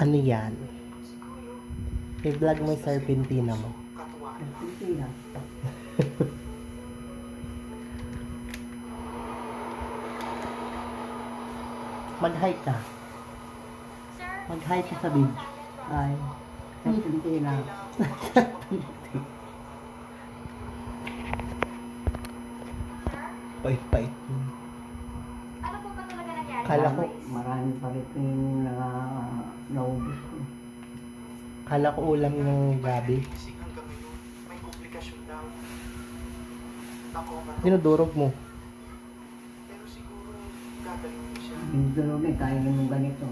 Ano yan? I-vlog mo yung Serpentina mo. Serpentina. Mag-hi ka. Mag-hi ka sa beach. Ay, Serpentina. Pait-pait. Ano po ba talaga nangyari? Kala ko, Marami pa rin yung naubos ko. kala ko ulam ng gabi. Hanggang ngayon, may komplikasyon daw. Ako man, Dinudurog mo. pero siguro gagaling niya siya. Yung durog eh, kaya yung ganito.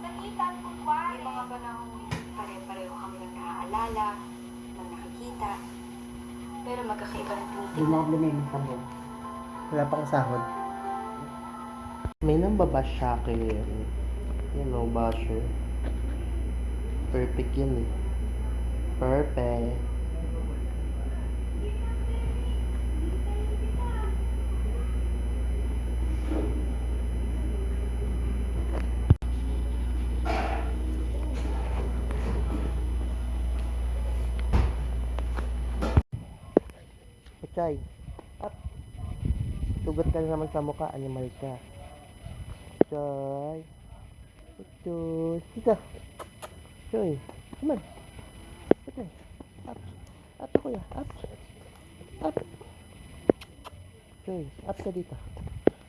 Nakitan ko ba? Yung mga panahon, pare-pareho kami nang naaalala, nang nakikita. Pero magkakaiba ng tinitig. Dumabli na yung sabon. Wala pang sahod. May nang babash sa akin. Yan o, basher. Perfect yan eh. Perfect. Chay, up. Tugot ka na naman sa mukha, animal ka. Chay. Ito. Sika. Chay. Come on. Okay. Up. Up kuya. Up. Up. Chay. Up ka dito.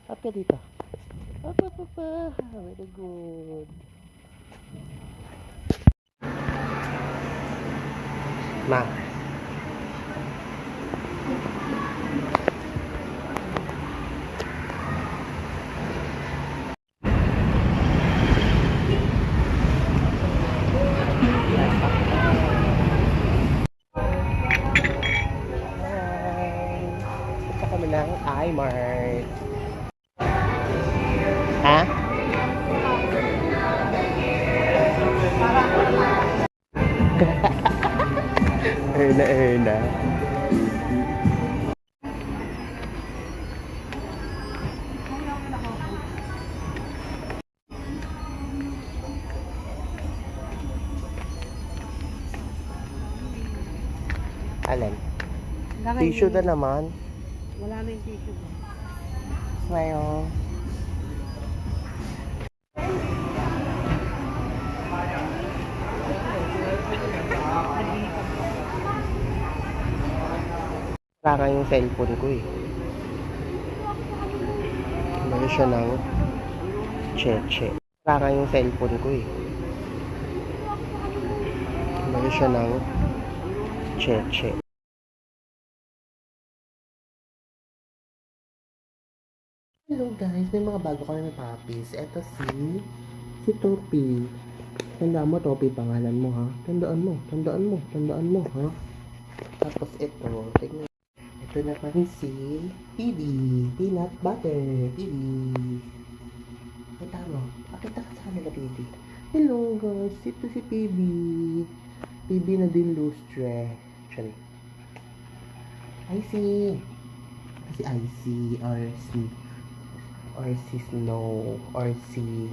Up ka dito. Up, up, up. Very good. Ma. Punta kami ng iMart. Ha? Erna. Alin? Tissue na naman. Wala na yung tissue. Smile. Parang yung cellphone ko eh. Bali siya ng cheche. Parang yung cellphone ko eh. Bali siya ng cheche. Hello guys, may mga bago kami na puppies. Ito si Topi. Tandaan mo, Topi pangalan mo ha. Tandaan mo ha. Tapos ito, tingnan. Ito naman si PB, Peanut Butter, PB. Kita mo, pakita ka sa kanila PB. Hello guys, ito si PB. PB na din lustre. Sorry. Si Icy or si Snow or si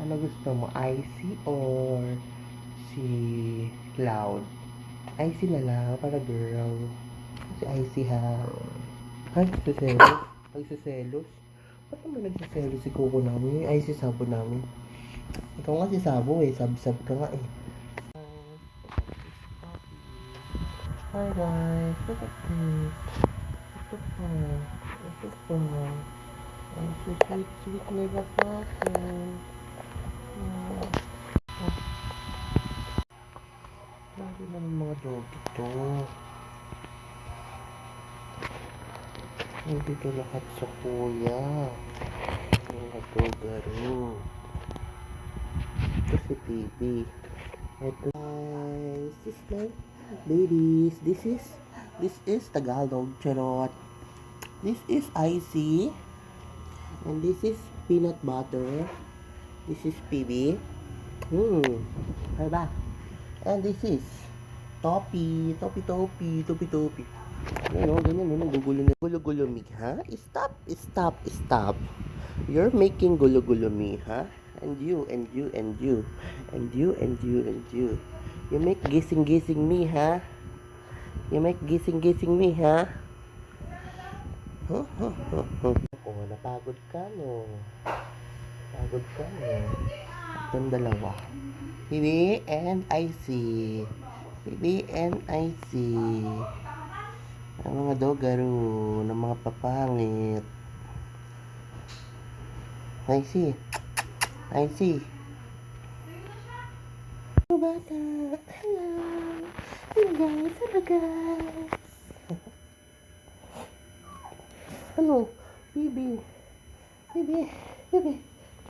ano gusto mo, Icy or si Cloud? Icy na lang para girl. Si Icy ha. Ay, nagsiselos. Ba't naman nagsiselos si Coco namin? Yung Icy sabo namin. Ikaw nga si Sabo eh. Sab-sab ka nga eh. Hi guys. Look at this. Ito pa. Ang sweet nila pa ako. Lagi naman mga dog ito. Hindi ito lahat sa kuya. Mga dogaro. Ito si baby. Ito guys. This is my babies. This is Tagalog. Charot. This is Icy. And this is Peanut Butter. This is PB. Diba? And this is Topi, topi, topi, topi, topi. Ano, ganyan, ano, gugulo na. Gulo-gulo me, ha? Stop, stop, stop. You're making gulo-gulo me, ha? And you, and you, and you. And you, and you, and you. You make gising-gising me, ha? You make gising-gising me, ha? Huh, huh, huh, huh. Oh, napagod ka, no? Pagod ka, no? Itong dalawa. Bibi and IC. Bibi and IC. Ang mga dogaro ng mga papangit. IC. IC. Hello, bata. Hello. Hello, guys. Hello, guys. Ano? Bibi. Bibi. Bibi.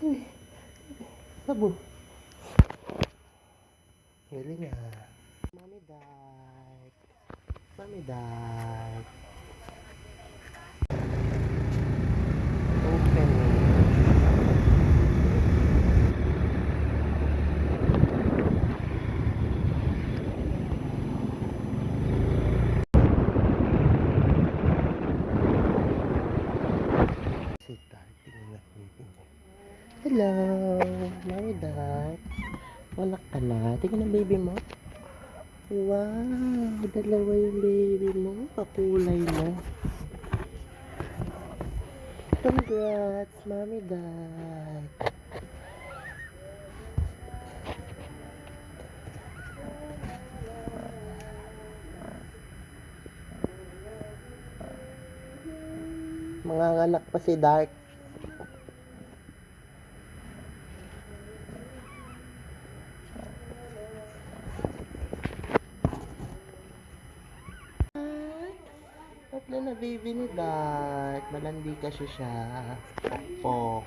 Bibi. Sabu. Galing ah. Mommy died. Mommy died. Open it. Sit down. Tingnan na baby niya. Hello. Mommy died. Wala ka na. Tingnan ang baby mo. Wow. Dalawa yung baby mo. Pakulay na. Congrats, Mommy died. Mga anak pa si Dark. Tatlo na baby ni Dark. Malandi kasi siya. Pokpok.